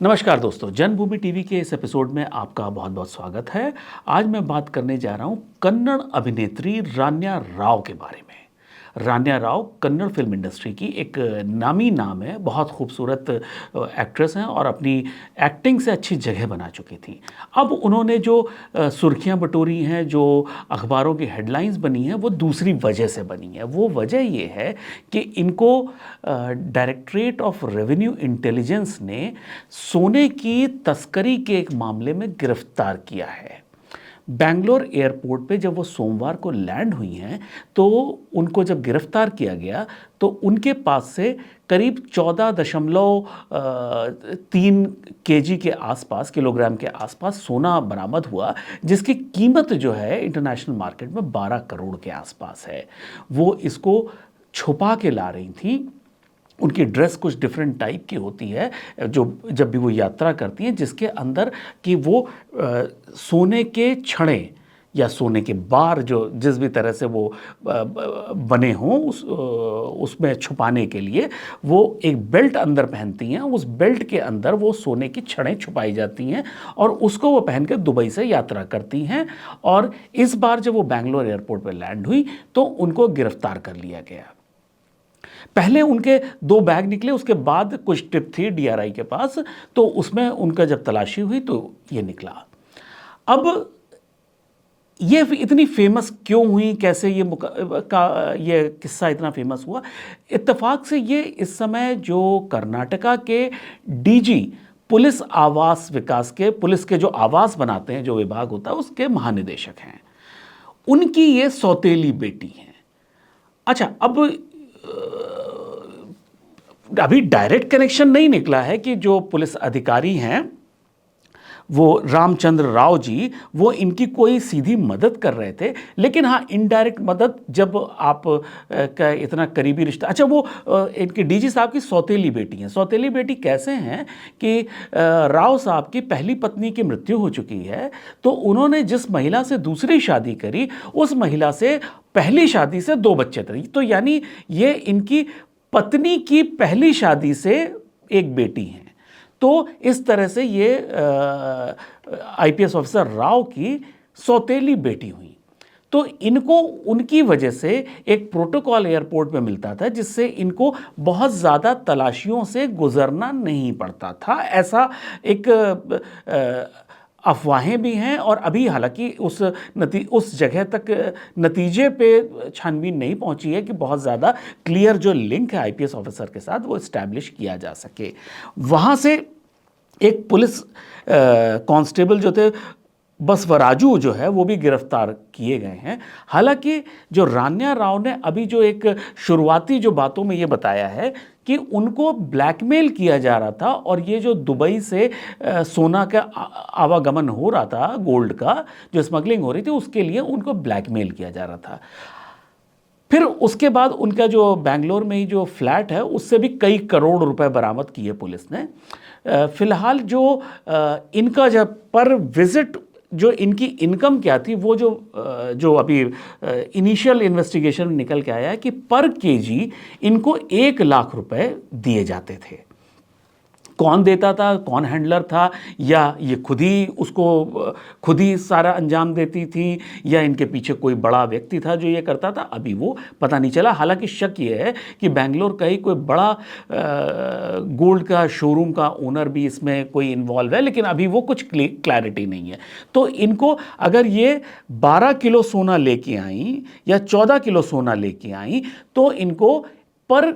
नमस्कार दोस्तों, जन्मभूमि टीवी के इस एपिसोड में आपका बहुत बहुत स्वागत है। आज मैं बात करने जा रहा हूँ कन्नड़ अभिनेत्री रान्या राव के बारे में। रान्या राव कन्नड़ फिल्म इंडस्ट्री की एक नामी नाम है, बहुत खूबसूरत एक्ट्रेस हैं और अपनी एक्टिंग से अच्छी जगह बना चुकी थी। अब उन्होंने जो सुर्खियां बटोरी हैं, जो अखबारों की हेडलाइंस बनी हैं, वो दूसरी वजह से बनी है। वो वजह ये है कि इनको डायरेक्टरेट ऑफ रेवेन्यू इंटेलिजेंस ने सोने की तस्करी के एक मामले में गिरफ्तार किया है। बैंगलोर एयरपोर्ट पे जब वो सोमवार को लैंड हुई हैं तो उनको जब गिरफ्तार किया गया तो उनके पास से करीब 14.3 केजी के आसपास, किलोग्राम के आसपास सोना बरामद हुआ, जिसकी कीमत जो है इंटरनेशनल मार्केट में 12 करोड़ के आसपास है। वो इसको छुपा के ला रही थी। उनकी ड्रेस कुछ डिफरेंट टाइप की होती है जो जब भी वो यात्रा करती हैं, जिसके अंदर कि वो सोने के छड़े या सोने के बार जो जिस भी तरह से वो बने हों उसमें छुपाने के लिए वो एक बेल्ट अंदर पहनती हैं। उस बेल्ट के अंदर वो सोने की छड़ें छुपाई जाती हैं और उसको वो पहन कर दुबई से यात्रा करती हैं। और इस बार जब वो बैंगलोर एयरपोर्ट पर लैंड हुई तो उनको गिरफ्तार कर लिया गया। पहले उनके 2 बैग निकले, उसके बाद कुछ टिप थी डीआरआई के पास, तो उसमें उनका जब तलाशी हुई तो ये निकला। अब ये इतनी फेमस क्यों हुई, कैसे ये किस्सा इतना फेमस हुआ? इत्तेफाक से ये इस समय जो कर्नाटका के डीजी पुलिस आवास विकास के, पुलिस के जो आवास बनाते हैं, जो विभाग होता है, उसके महानिदेशक हैं। उनकी ये सौतेली बेटी है। अच्छा, अब अभी डायरेक्ट कनेक्शन नहीं निकला है कि जो पुलिस अधिकारी हैं वो रामचंद्र राव जी, वो इनकी कोई सीधी मदद कर रहे थे, लेकिन हाँ इनडायरेक्ट मदद, जब आप का इतना करीबी रिश्ता। अच्छा, वो इनके डीजी साहब की सौतेली बेटी हैं। सौतेली बेटी कैसे हैं कि राव साहब की पहली पत्नी की मृत्यु हो चुकी है, तो उन्होंने जिस महिला से दूसरी शादी करी, उस महिला से पहली शादी से 2 बच्चे थे। तो यानी ये इनकी पत्नी की पहली शादी से एक बेटी हैं। तो इस तरह से ये आईपीएस ऑफिसर राव की सौतेली बेटी हुई। तो इनको उनकी वजह से एक प्रोटोकॉल एयरपोर्ट में मिलता था, जिससे इनको बहुत ज़्यादा तलाशियों से गुजरना नहीं पड़ता था। ऐसा एक अफवाहें भी हैं। और अभी हालांकि उस जगह तक नतीजे पे छानबीन नहीं पहुंची है कि बहुत ज़्यादा क्लियर जो लिंक है आईपीएस ऑफिसर के साथ वो इस्टेब्लिश किया जा सके। वहाँ से एक पुलिस कांस्टेबल जो थे बसवराजू जो है वो भी गिरफ्तार किए गए हैं। हालांकि जो रान्या राव ने अभी जो एक शुरुआती जो बातों में ये बताया है कि उनको ब्लैकमेल किया जा रहा था, और ये जो दुबई से सोना का आवागमन हो रहा था, गोल्ड का जो स्मगलिंग हो रही थी, उसके लिए उनको ब्लैकमेल किया जा रहा था। फिर उसके बाद उनका जो बैंगलोर में ही जो फ्लैट है, उससे भी कई करोड़ रुपए बरामद किए पुलिस ने। फिलहाल जो इनका जब पर विजिट जो इनकी इनकम क्या थी, वो जो अभी इनिशियल इन्वेस्टिगेशन में निकल के आया है कि पर केजी इनको 1 लाख रुपए दिए जाते थे। कौन देता था, कौन हैंडलर था, या ये खुद ही सारा अंजाम देती थी, या इनके पीछे कोई बड़ा व्यक्ति था जो ये करता था, अभी वो पता नहीं चला। हालांकि शक ये है कि बैंगलोर का ही कोई बड़ा गोल्ड का शोरूम का ओनर भी इसमें कोई इन्वॉल्व है, लेकिन अभी वो कुछ क्लैरिटी नहीं है। तो इनको अगर ये 12 किलो सोना लेके आई या 14 किलो सोना लेके आई, तो इनको पर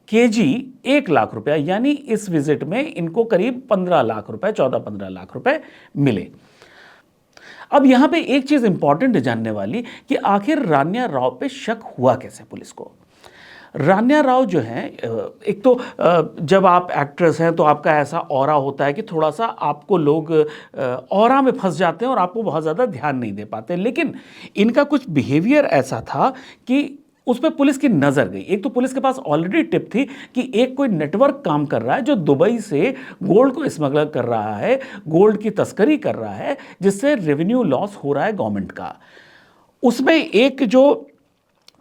केजी 1 लाख रुपया, यानी इस विजिट में इनको करीब 15 लाख रुपए, 14-15 लाख रुपए मिले। अब यहां पे एक चीज इंपॉर्टेंट है जानने वाली कि आखिर रान्या राव पे शक हुआ कैसे पुलिस को। रान्या राव जो है, एक तो जब आप एक्ट्रेस हैं तो आपका ऐसा ऑरा होता है कि थोड़ा सा आपको लोग ऑरा में फंस जाते हैं और आपको बहुत ज़्यादा ध्यान नहीं दे पाते। लेकिन इनका कुछ बिहेवियर ऐसा था कि उस पर पुलिस की नज़र गई। एक तो पुलिस के पास ऑलरेडी टिप थी कि एक कोई नेटवर्क काम कर रहा है जो दुबई से गोल्ड को स्मगल कर रहा है, गोल्ड की तस्करी कर रहा है, जिससे रेवेन्यू लॉस हो रहा है गवर्नमेंट का। उसमें एक जो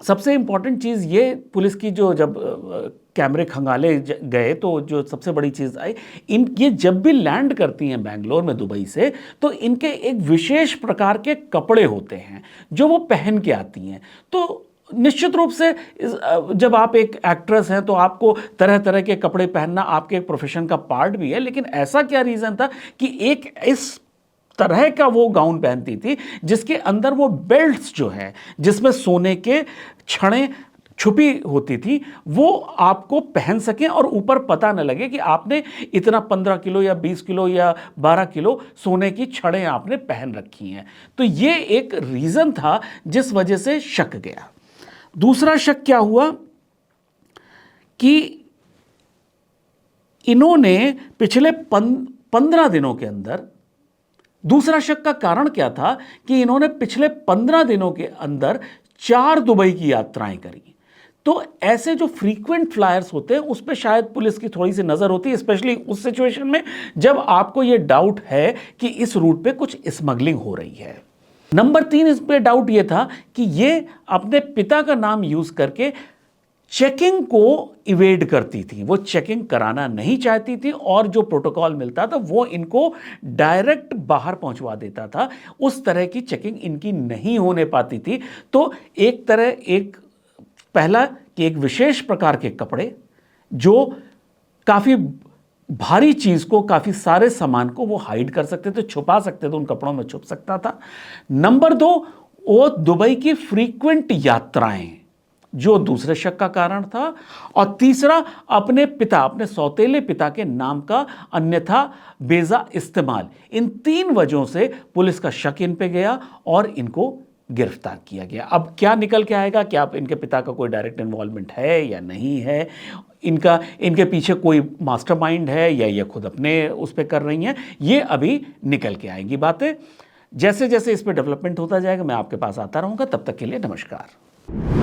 सबसे इम्पॉर्टेंट चीज़ ये पुलिस की जो जब कैमरे खंगाले गए तो जो सबसे बड़ी चीज़ आई, ये जब भी लैंड करती हैं बेंगलोर में दुबई से, तो इनके एक विशेष प्रकार के कपड़े होते हैं जो वो पहन के आती हैं। तो निश्चित रूप से जब आप एक एक्ट्रेस हैं तो आपको तरह तरह के कपड़े पहनना आपके एक प्रोफेशन का पार्ट भी है, लेकिन ऐसा क्या रीज़न था कि एक इस तरह का वो गाउन पहनती थी जिसके अंदर वो बेल्ट्स जो है, जिसमें सोने के छड़ें छुपी होती थी, वो आपको पहन सकें और ऊपर पता न लगे कि आपने इतना 15 किलो या 20 किलो या 12 किलो सोने की छड़ें आपने पहन रखी हैं। तो ये एक रीज़न था जिस वजह से शक गया। दूसरा शक क्या हुआ कि इन्होंने पिछले 15 दिनों के अंदर, दूसरा शक का कारण क्या था कि इन्होंने पिछले 15 दिनों के अंदर 4 दुबई की यात्राएं करी। तो ऐसे जो फ्रीक्वेंट फ्लायर्स होते हैं उस पर शायद पुलिस की थोड़ी सी नज़र होती है, स्पेशली उस सिचुएशन में जब आपको ये डाउट है कि इस रूट पे कुछ स्मगलिंग हो रही है। नंबर 3 इस पे डाउट ये था कि ये अपने पिता का नाम यूज़ करके चेकिंग को इवेड करती थी, वो चेकिंग कराना नहीं चाहती थी और जो प्रोटोकॉल मिलता था वो इनको डायरेक्ट बाहर पहुंचवा देता था। उस तरह की चेकिंग इनकी नहीं होने पाती थी। तो एक तरह, एक पहला कि एक विशेष प्रकार के कपड़े जो काफ़ी भारी चीज़ को, काफ़ी सारे सामान को वो हाइड कर सकते थे, छुपा सकते थे, उन कपड़ों में छुप सकता था। नंबर 2, वो दुबई की फ्रीक्वेंट यात्राएं जो दूसरे शक का कारण था। और तीसरा, अपने पिता, अपने सौतेले पिता के नाम का अन्यथा बेजा इस्तेमाल। इन 3 वजहों से पुलिस का शक इन पे गया और इनको गिरफ्तार किया गया। अब क्या निकल के आएगा, क्या इनके पिता का कोई डायरेक्ट इन्वॉल्वमेंट है या नहीं है, इनके पीछे कोई मास्टरमाइंड है या ये खुद अपने उस पर कर रही हैं, ये अभी निकल के आएंगी बातें। जैसे जैसे इस पर डेवलपमेंट होता जाएगा मैं आपके पास आता रहूँगा। तब तक के लिए नमस्कार।